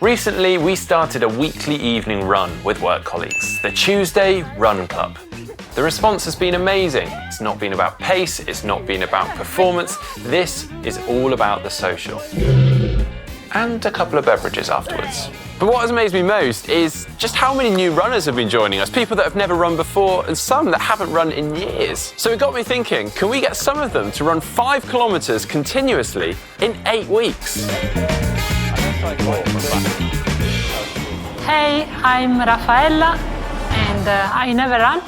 Recently, we started a weekly evening run with work colleagues, the Tuesday Run Club. The response has been amazing. It's not been about pace, it's not been about performance. This is all about the social. And a couple of beverages afterwards. But what has amazed me most is just how many new runners have been joining us, people that have never run before and some that haven't run in years. So it got me thinking, can we get some of them to run 5 kilometers continuously in 8 weeks? Hey, I'm Raffaella and I never run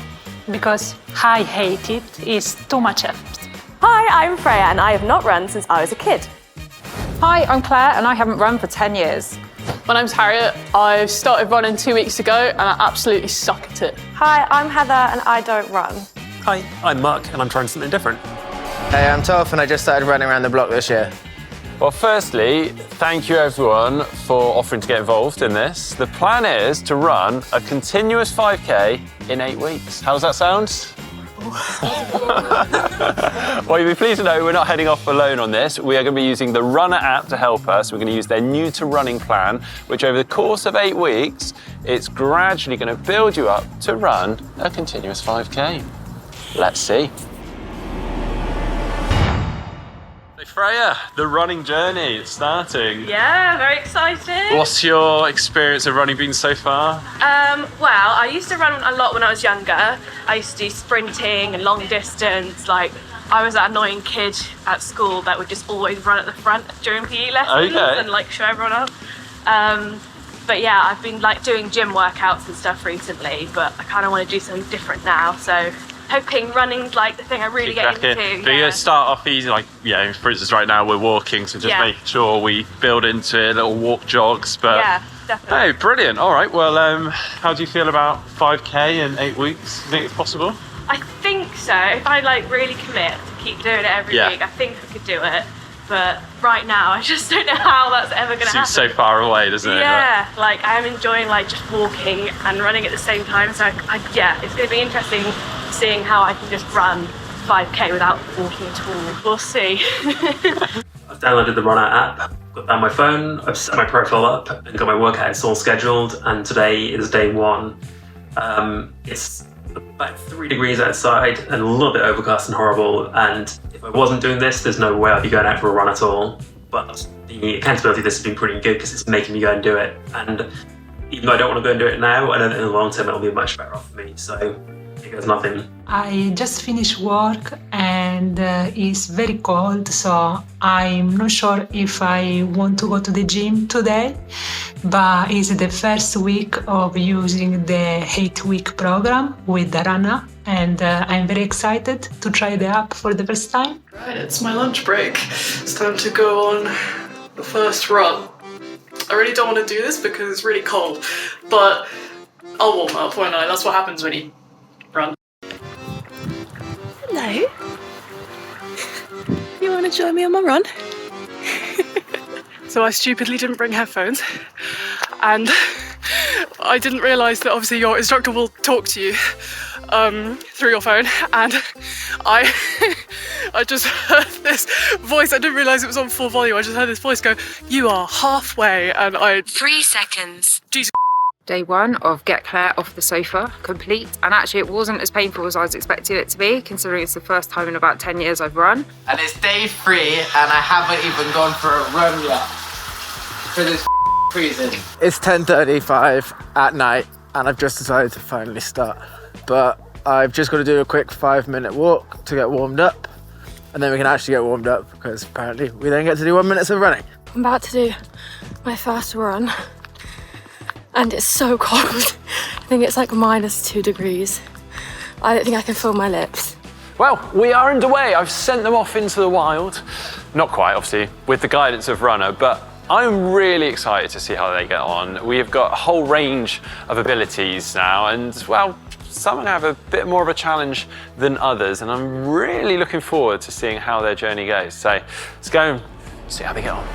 because I hate it. It's too much effort. Hi, I'm Freya and I have not run since I was a kid. Hi, I'm Claire and I haven't run for 10 years. My name's Harriet. I started running 2 weeks ago and I absolutely suck at it. Hi, I'm Heather and I don't run. Hi, I'm Mark and I'm trying something different. Hey, I'm Toph and I just started running around the block this year. Well, firstly, thank you everyone for offering to get involved in this. The plan is to run a continuous 5K in 8 weeks. How does that sound? Well, you'll be pleased to know we're not heading off alone on this. We are going to be using the Runner app to help us. We're going to use their new to running plan, which over the course of 8 weeks, it's gradually going to build you up to run a continuous 5K. Let's see. Freya, the running journey, it's starting. Yeah, very exciting. What's your experience of running been so far? Well, I used to run a lot when I was younger. I used to do sprinting and long distance. Like, I was that annoying kid at school that would just always run at the front during PE lessons and like show everyone up. But yeah, I've been like doing gym workouts and stuff recently, but I kind of want to do something different now. So hoping running's like the thing I really get into. But you're going to start off easy, like, yeah, for instance, right now we're walking, so just make sure we build into it, little walk jogs. But yeah, definitely. Hey, brilliant. All right, well, how do you feel about 5K in 8 weeks? Do you think it's possible? I think so. If I like really commit to keep doing it every week, I think I could do it. But right now, I just don't know how that's ever going to happen. Seems so far away, doesn't it? Yeah, like I'm enjoying like just walking and running at the same time. So yeah, it's going to be interesting seeing how I can just run 5K without walking at all. We'll see. I've downloaded the Runner app, got that on my phone, I've set my profile up and got my workouts all scheduled, and today is day 1. It's about 3 degrees outside and a little bit overcast and horrible, and if I wasn't doing this, there's no way I'd be going out for a run at all. But the accountability of this has been pretty good because it's making me go and do it, and even though I don't want to go and do it now, I know that in the long term it'll be much better off for me, so it goes nothing. I just finished work and it's very cold, so I'm not sure if I want to go to the gym today, but it's the first week of using the 8-week program with the Runner, and I'm very excited to try the app for the first time. Right, it's my lunch break. It's time to go on the first run. I really don't want to do this because it's really cold, but I'll warm up, won't I? That's what happens when you run. Hello. You want to join me on my run? So I stupidly didn't bring headphones, and I didn't realise that obviously your instructor will talk to you through your phone, and I just heard this voice. I didn't realise it was on full volume. I just heard this voice go, "You are halfway," and 3 seconds. Jesus. Day 1 of Get Claire off the sofa, complete, and actually it wasn't as painful as I was expecting it to be, considering it's the first time in about 10 years I've run. And it's day 3 and I haven't even gone for a run yet. Because it's freezing. It's 10:35 at night and I've just decided to finally start. But I've just got to do a quick 5-minute walk to get warmed up, and then we can actually get warmed up because apparently we then get to do 1 minute of running. I'm about to do my first run and it's so cold. I think it's like -2 degrees. I don't think I can feel my lips. Well, we are underway. I've sent them off into the wild. Not quite, obviously, with the guidance of Runner, but I'm really excited to see how they get on. We have got a whole range of abilities now, and well, some have a bit more of a challenge than others, and I'm really looking forward to seeing how their journey goes. So let's go and see how they get on.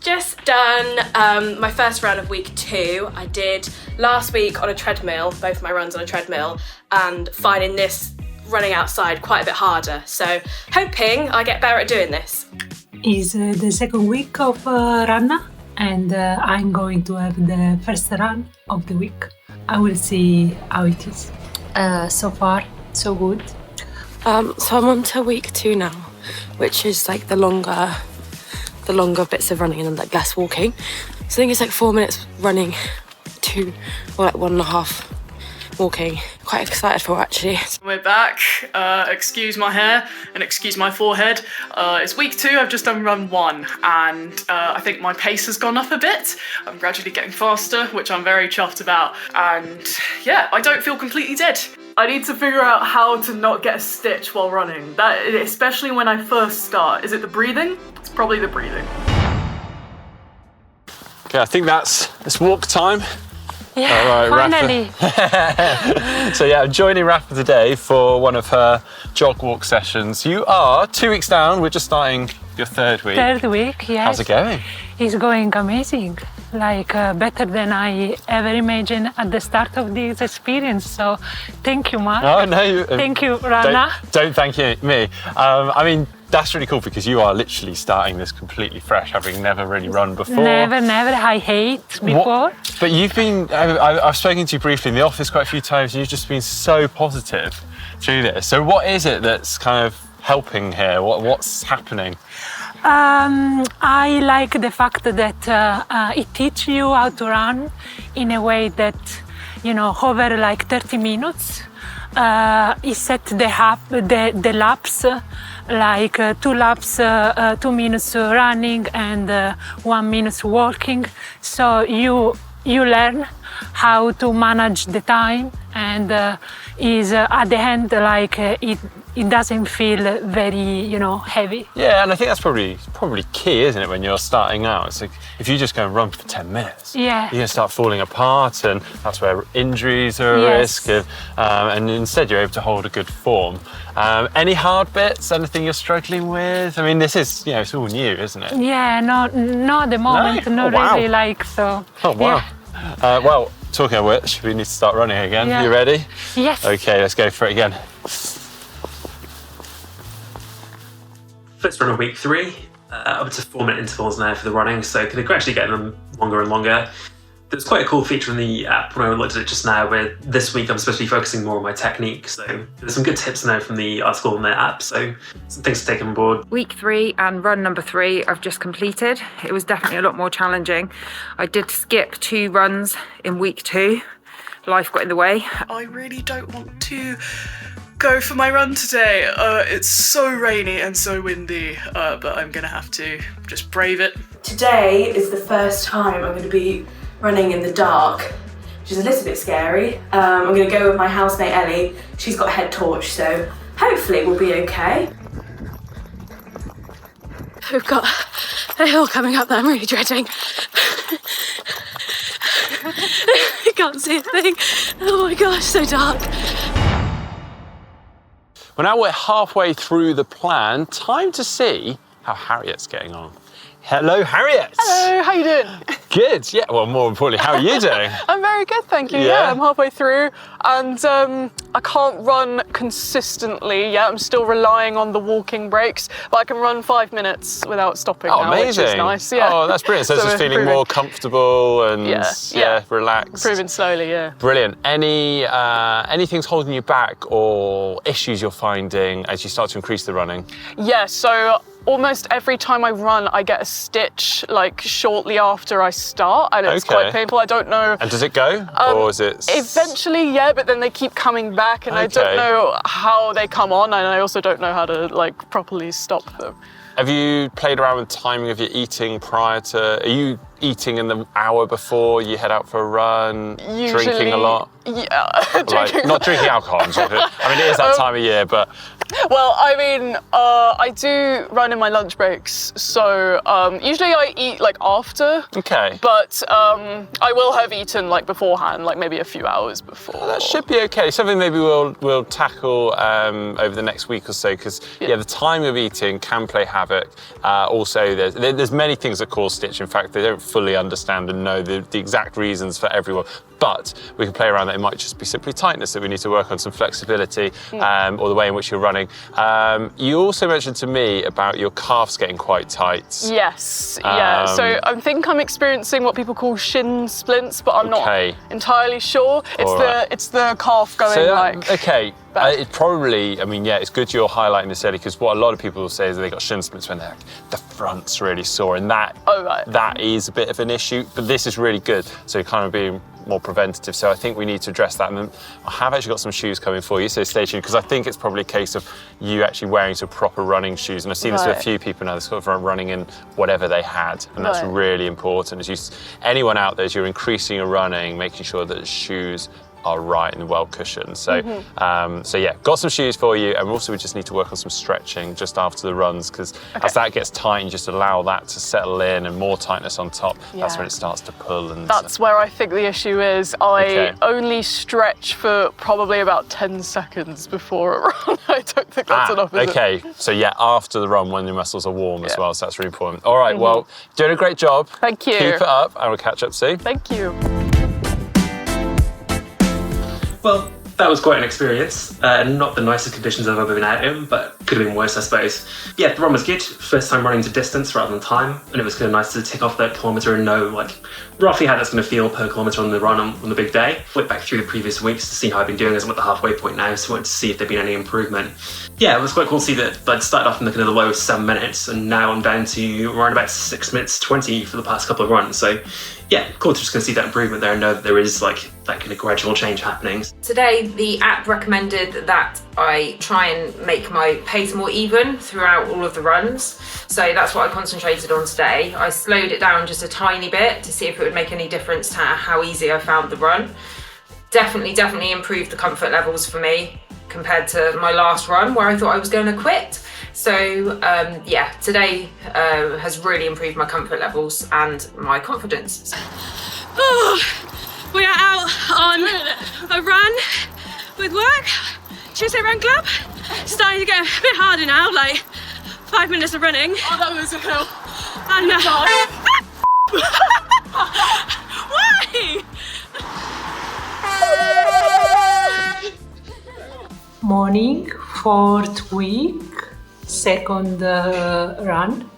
Just done my first run of week 2. I did last week on a treadmill, both my runs on a treadmill, and finding this running outside quite a bit harder. So hoping I get better at doing this. is the second week of run, and I'm going to have the first run of the week. I will see how it is. So far, so good. So I'm on to week 2 now, which is like the longer bits of running and then like less walking. So I think it's like 4 minutes running, 2 or like 1.5 walking. Quite excited for it, actually. We're back. Excuse my hair and excuse my forehead. It's week 2. I've just done run 1, and I think my pace has gone up a bit. I'm gradually getting faster, which I'm very chuffed about. And yeah, I don't feel completely dead. I need to figure out how to not get a stitch while running. That, especially when I first start. Is it the breathing? It's probably the breathing. Okay, I think it's walk time. Yeah, all right, finally. Rafa. So yeah, I'm joining Rafa today for one of her jog walk sessions. You are 2 weeks down. We're just starting your 3rd week. 3rd week, yes. How's it going? It's going amazing. Like better than I ever imagined at the start of this experience. So thank you, Mark. Oh no, thank you, Rana. Don't thank me. I mean, that's really cool because you are literally starting this completely fresh, having never really run before. Never. I hate before. But you've been, I've spoken to you briefly in the office quite a few times, and you've just been so positive through this. So what is it that's kind of helping here? What's happening? I like the fact that it teaches you how to run in a way that, over like 30 minutes. It set the laps, like 2 laps, 2 minutes running and 1 minute walking. So you learn how to manage the time, and is at the end like it doesn't feel very heavy. Yeah, and I think that's probably key, isn't it, when you're starting out? It's like if you just go and run for 10 minutes, yeah, you're going to start falling apart, and that's where injuries are a risk. And instead, you're able to hold a good form. Any hard bits? Anything you're struggling with? I mean, this is it's all new, isn't it? Yeah, no, at the moment, not really like so. Oh wow. Yeah. Well, talking of which, we need to start running again. Yeah. You ready? Yes. Okay, let's go for it again. First run of week 3, up to 4-minute intervals now for the running, so can gradually get them longer and longer. There's quite a cool feature in the app when I looked at it just now, where this week I'm supposed to be focusing more on my technique, so there's some good tips now from the article in the app, so some things to take on board. Week 3 and run number 3 I've just completed. It was definitely a lot more challenging. I did skip 2 runs in week 2. Life got in the way. I really don't want to go for my run today. It's so rainy and so windy, but I'm gonna have to just brave it. Today is the first time I'm going to be running in the dark, which is a little bit scary. I'm going to go with my housemate Ellie. She's got a head torch, so hopefully we'll be okay. We've got a hill coming up that I'm really dreading. I can't see a thing. Oh my gosh, so dark. Well, now we're halfway through the plan. Time to see how Harriet's getting on. Hello, Harriet. Hello, how you doing? Good, yeah. Well, more importantly, how are you doing? I'm very good, thank you. Yeah, I'm halfway through, and I can't run consistently yet. I'm still relying on the walking breaks, but I can run 5 minutes without stopping now, amazing. which is nice. Yeah. Oh, that's brilliant. So it's just feeling more comfortable and relaxed. Improving slowly, yeah. Brilliant. Anything's holding you back or issues you're finding as you start to increase the running? Yeah, so almost every time I run, I get a stitch like shortly after I start, and it's quite painful. I don't know. And does it go, or is it? Eventually, yeah, but then they keep coming back, and I don't know how they come on, and I also don't know how to like properly stop them. Have you played around with timing of your eating prior to? Are you eating in the hour before you head out for a run? Usually, drinking a lot? Yeah, not drinking alcohol. I mean, it is that time of year, but. Well, I mean, I do run in my lunch breaks, so usually I eat like after. Okay. But I will have eaten like beforehand, like maybe a few hours before. That should be okay. Something maybe we'll tackle over the next week or so, because the time of eating can play havoc. Also, there's many things that cause stitch. In fact, they don't fully understand and know the exact reasons for everyone. but we can play around that. It might just be simply tightness that we need to work on, some flexibility, or the way in which you're running. You also mentioned to me about your calves getting quite tight. Yes, yeah. So I think I'm experiencing what people call shin splints, but I'm not entirely sure. It's the calf going Okay. It probably, I mean, yeah, it's good you're highlighting this early, because what a lot of people will say is that they got shin splints when the front's really sore, and that is a bit of an issue, but this is really good. So you're kind of being more preventative. So I think we need to address that. And I have actually got some shoes coming for you, so stay tuned, because I think it's probably a case of you actually wearing some proper running shoes. And I've seen this with a few people now, they're sort of running in whatever they had. And that's really important. Anyone out there, as you're increasing your running, making sure that the shoes are right and well cushioned. So, so yeah, got some shoes for you, and also we just need to work on some stretching just after the runs, because as that gets tight, you just allow that to settle in and more tightness on top. That's when it starts to pull. And that's where I think the issue is. I only stretch for probably about 10 seconds before a run. I don't think that's enough. Okay, so yeah, after the run when your muscles are warm as well, so that's really important. All right, well, doing a great job. Thank you. Keep it up, and we'll catch up soon. Thank you. Well, that was quite an experience. Not the nicest conditions I've ever been out in, but could have been worse, I suppose. Yeah, the run was good. First time running to distance rather than time, and it was kind of nice to tick off that kilometre and know like roughly how that's going to feel per kilometre on the run on the big day. Went back through the previous weeks to see how I've been doing as I'm at the halfway point now, so I wanted to see if there'd been any improvement. Yeah, it was quite cool to see that I'd started off in the kind of the lowest 7 minutes, and now I'm down to around about 6 minutes 20 for the past couple of runs. So yeah, cool to just kind of see that improvement there and know that there is like that kind of gradual change happening. Today, the app recommended that I try and make my pace more even throughout all of the runs. So that's what I concentrated on today. I slowed it down just a tiny bit to see if it would make any difference to how easy I found the run. Definitely improved the comfort levels for me compared to my last run where I thought I was going to quit. So yeah, today has really improved my comfort levels and my confidence. We are out on a run with work, Tuesday Run Club. Starting to get a bit harder now, like 5 minutes of running. Oh, that was a hill. And why? Morning, 4th week, second run.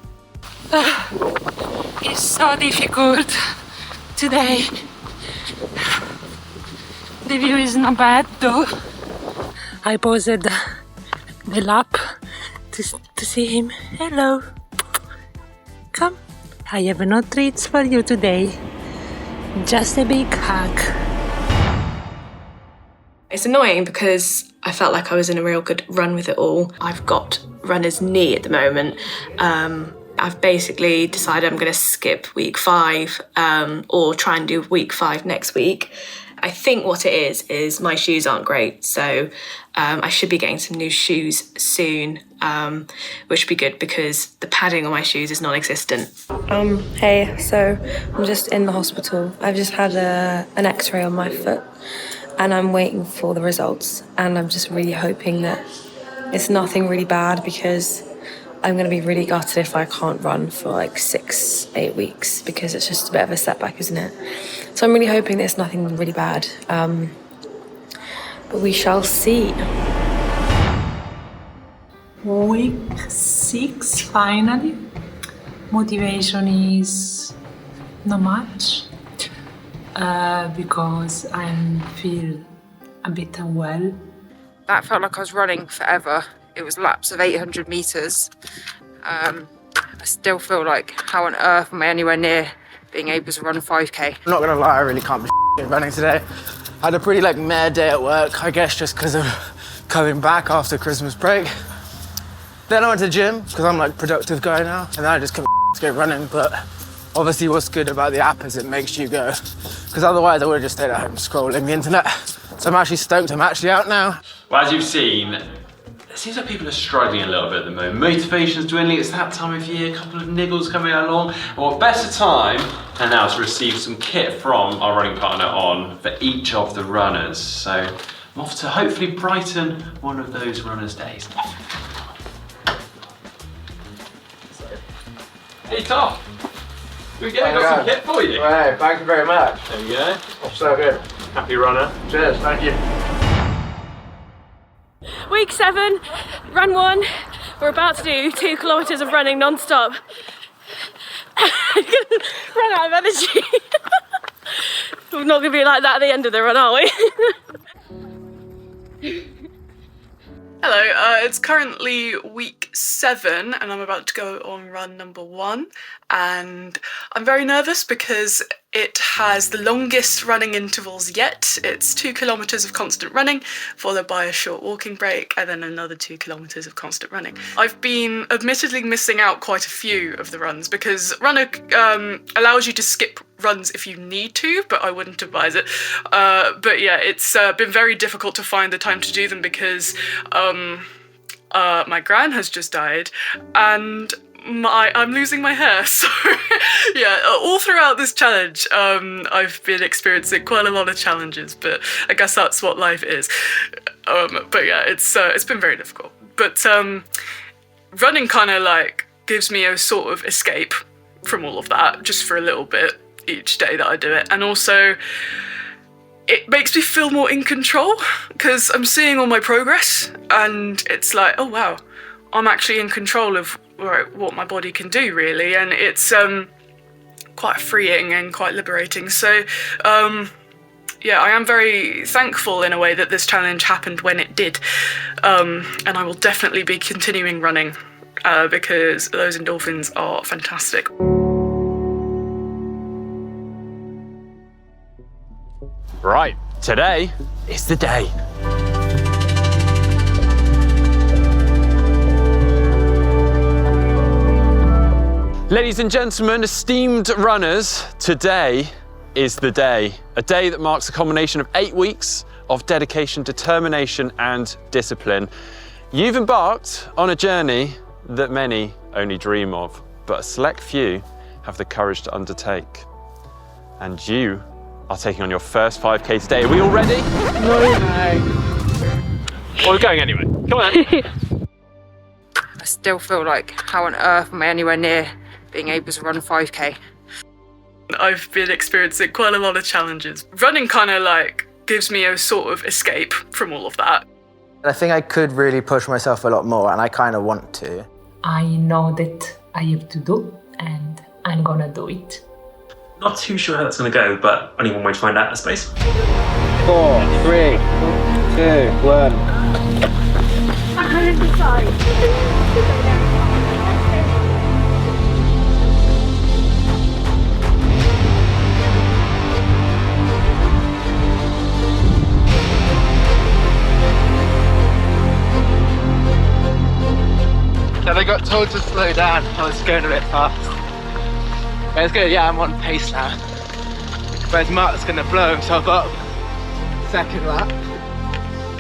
It's so difficult today. The view is not bad though. I paused the lap to see him. Hello. Come. I have no treats for you today. Just a big hug. It's annoying because I felt like I was in a real good run with it all. I've got runner's knee at the moment. I've basically decided I'm going to skip week 5 or try and do week 5 next week. I think what it is my shoes aren't great, so I should be getting some new shoes soon, which would be good because the padding on my shoes is non-existent. Hey, so I'm just in the hospital. I've just had an x-ray on my foot and I'm waiting for the results, and I'm just really hoping that it's nothing really bad, because I'm going to be really gutted if I can't run for like 6-8 weeks, because it's just a bit of a setback, isn't it? So I'm really hoping that it's nothing really bad. But we shall see. Week 6, finally. Motivation is not much because I feel a bit unwell. That felt like I was running forever. It was laps of 800 metres. I still feel like, how on earth am I anywhere near being able to run 5k? I'm not gonna lie, I really can't be running today. I had a pretty mad day at work, I guess just because of coming back after Christmas break. Then I went to the gym, because I'm productive guy now, and then I just couldn't go running, but obviously what's good about the app is it makes you go, because otherwise I would have just stayed at home scrolling the internet. So I'm actually stoked I'm actually out now. Well, as you've seen, it seems like people are struggling a little bit at the moment. Motivation's dwindling, it's that time of year, a couple of niggles coming along. And what better time than now to receive some kit from our running partner On for each of the runners. So I'm off to hopefully brighten one of those runners' days. Hey Tom, here we go, got some kit for you. Right, thank you very much. There you go. So good. Happy runner. Cheers, thank you. Week 7, run 1. We're about to do 2 kilometres of running non-stop. Run out of energy. We're not going to be like that at the end of the run, are we? Hello, it's currently week 7 and I'm about to go on run number 1, and I'm very nervous because it has the longest running intervals yet. It's 2 kilometres of constant running followed by a short walking break and then another 2 kilometres of constant running. I've been admittedly missing out quite a few of the runs because Runner allows you to skip runs if you need to, but I wouldn't advise it. But yeah, it's been very difficult to find the time to do them because my gran has just died and I'm losing my hair, so yeah, all throughout this challenge I've been experiencing quite a lot of challenges, but I guess that's what life is. But yeah, it's been very difficult. But running kind of like gives me a sort of escape from all of that just for a little bit each day that I do it, and also it makes me feel more in control because I'm seeing all my progress and it's like, oh wow, I'm actually in control of what my body can do really, and it's quite freeing and quite liberating. So yeah, I am very thankful in a way that this challenge happened when it did, and I will definitely be continuing running because those endorphins are fantastic. Right, today is the day. Ladies and gentlemen, esteemed runners, today is the day. A day that marks a combination of 8 weeks of dedication, determination and discipline. You've embarked on a journey that many only dream of, but a select few have the courage to undertake. And you are taking on your first 5K today. Are we all ready? No. Well, we're going anyway. Come on. I still feel like, how on earth am I anywhere near being able to run 5K? I've been experiencing quite a lot of challenges. Running kind of like gives me a sort of escape from all of that. I think I could really push myself a lot more, and I kind of want to. I know that I have to do, and I'm gonna do it. Not too sure how that's going to go, but only one way to find out, I suppose. 4, 3, 2, 1. And I got told to slow down. I was going a bit fast. But it's good, yeah, I'm on pace now. Whereas Mark's gonna blow himself up. Second lap.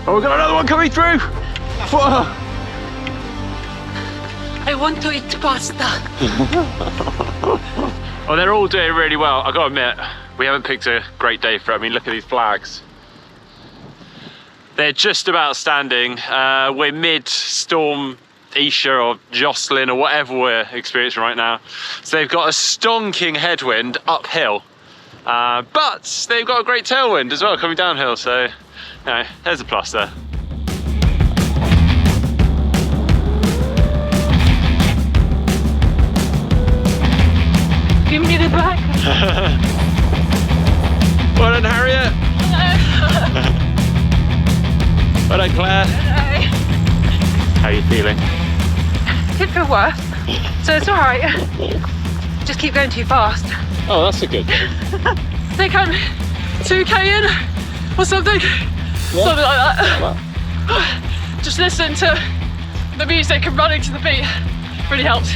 Oh, we've got another one coming through. Whoa. I want to eat pasta. Well, they're all doing really well. I've got to admit, we haven't picked a great day for it. I mean, look at these flags. They're just about standing. We're mid-storm Isha or Jocelyn or whatever we're experiencing right now. So they've got a stonking headwind uphill, but they've got a great tailwind as well coming downhill. So, you know, there's a plus there. Give me the black. Well done, Harriet. Well done, Claire. How are you feeling? Could feel worse, so it's all right. Just keep going too fast. Oh, that's a good thing. I think I'm 2K in or something. Yeah. Something like that. Just listening to the music and running to the beat really helps.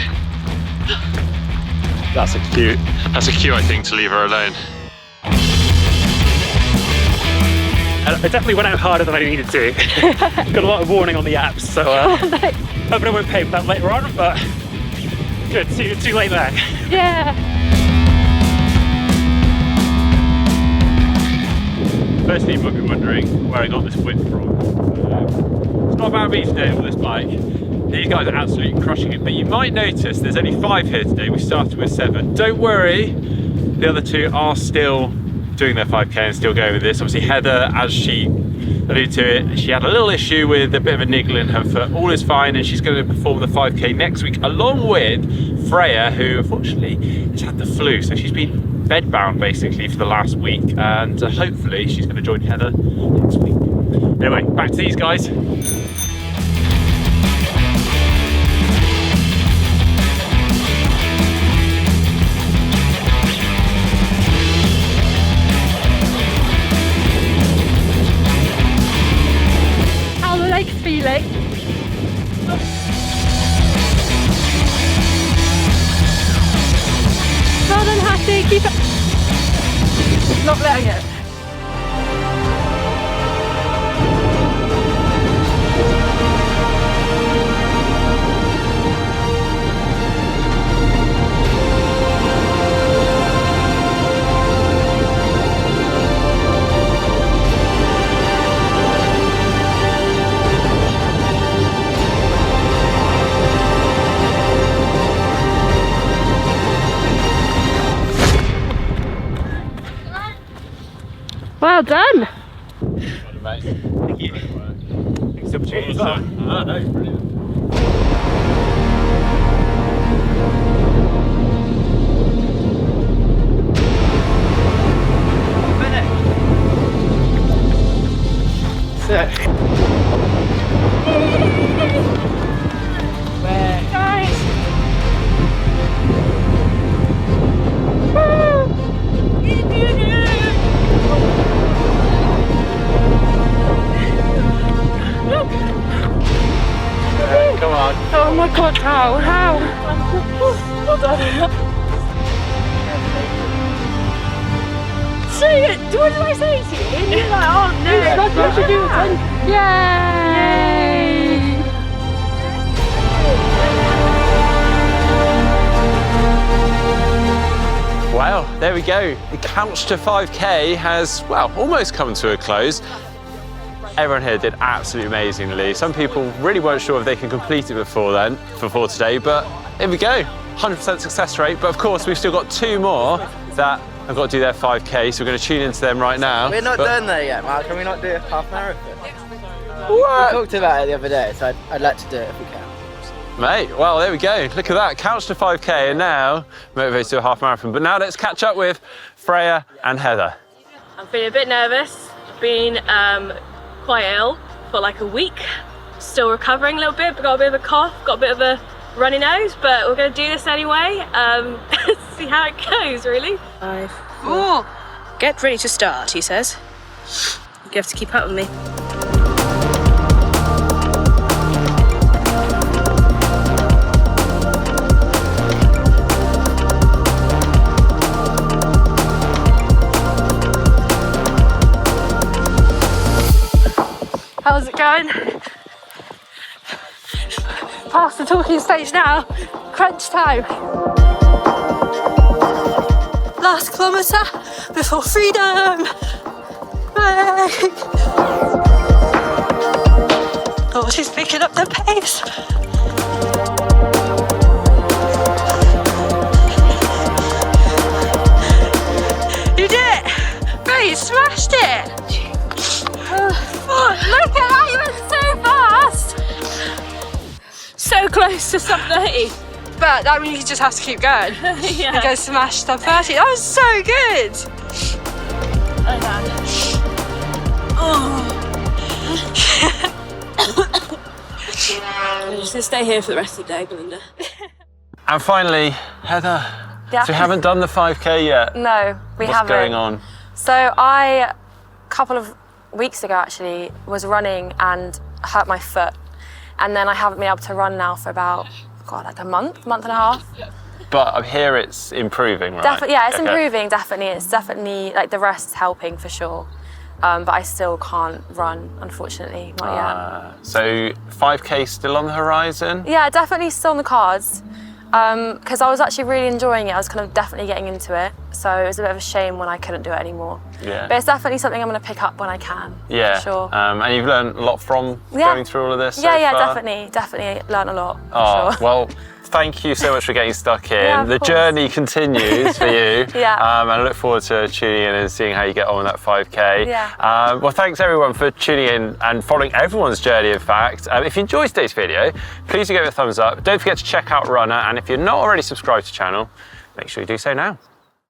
That's a cue, I think, to leave her alone. I definitely went out harder than I needed to. Got a lot of warning on the apps, so hoping I won't pay for that later on, but good, too late there. Yeah. Firstly, you might be wondering where I got this whip from. It's not about me today with this bike. These guys are absolutely crushing it, but you might notice there's only 5 here today. We started with 7. Don't worry, the other 2 are still doing their 5k and still going with this. Obviously Heather, as she alluded to it, she had a little issue with a bit of a niggle in her foot. All is fine, and she's going to perform the 5k next week along with Freya, who unfortunately has had the flu, so she's been bedbound basically for the last week, and hopefully she's going to join Heather next week. Anyway, back to these guys. Feeling. Well done, Hattie, keep it. Not letting it. Well done. Thank you. Thanks for the opportunity as well. Ah, no, brilliant. Come on. Oh my god, how? Well done. Say it! What did I say to you? And you're like, oh no, that's what you do. Yay! Well, there we go. The Couch to 5k has, well, almost come to a close. Everyone here did absolutely amazingly. Some people really weren't sure if they can complete it before today, but here we go. 100% success rate, but of course we've still got 2 more that have got to do their 5k, so we're going to tune into them right now. We're not done there yet, Mark. Can we not do a half marathon? What? We talked about it the other day, so I'd like to do it if we can. Mate, well, there we go. Look at that. Couch to 5k, and now motivated to do a half marathon. But now let's catch up with Freya and Heather. I'm feeling a bit nervous. Been quite ill for like a week. Still recovering a little bit, but got a bit of a cough, got a bit of a runny nose, but we're going to do this anyway. See how it goes, really. 5, 4. Get ready to start, he says. You have to keep up with me. How's it going? Past the talking stage now. Crunch time. Last kilometre before freedom. Oh, she's picking up the pace. You did it! Bro, you smashed it! Oh, look at that, you went so fast! So close to sub 30. But that means you just have to keep going. Yeah. And go smash sub 30. That was so good! I'm just going to stay here for the rest of the day, Belinda. And finally, Heather. Yeah. So we haven't done the 5k yet. No, we haven't. What's going on? So I, a couple of weeks ago actually, was running and hurt my foot. And then I haven't been able to run now for about, God, like a month and a half. But I hear it's improving, right? Yeah, it's improving, definitely. It's definitely, like, the rest is helping for sure. But I still can't run, unfortunately, not yet. So 5k still on the horizon? Yeah, definitely still on the cards. Because I was actually really enjoying it. I was kind of definitely getting into it. So it was a bit of a shame when I couldn't do it anymore. Yeah. But it's definitely something I'm going to pick up when I can. Yeah. For sure. And you've learned a lot from going through all of this so yeah, far? definitely learned a lot, Oh, for sure. well, thank you so much for getting stuck in. Yeah, the course. journey continues for you. Yeah. And I look forward to tuning in and seeing how you get on with that 5K. Yeah. Well, thanks everyone for tuning in and following everyone's journey, in fact. If you enjoyed today's video, please do give it a thumbs up. Don't forget to check out Runner, and if you're not already subscribed to the channel, make sure you do so now.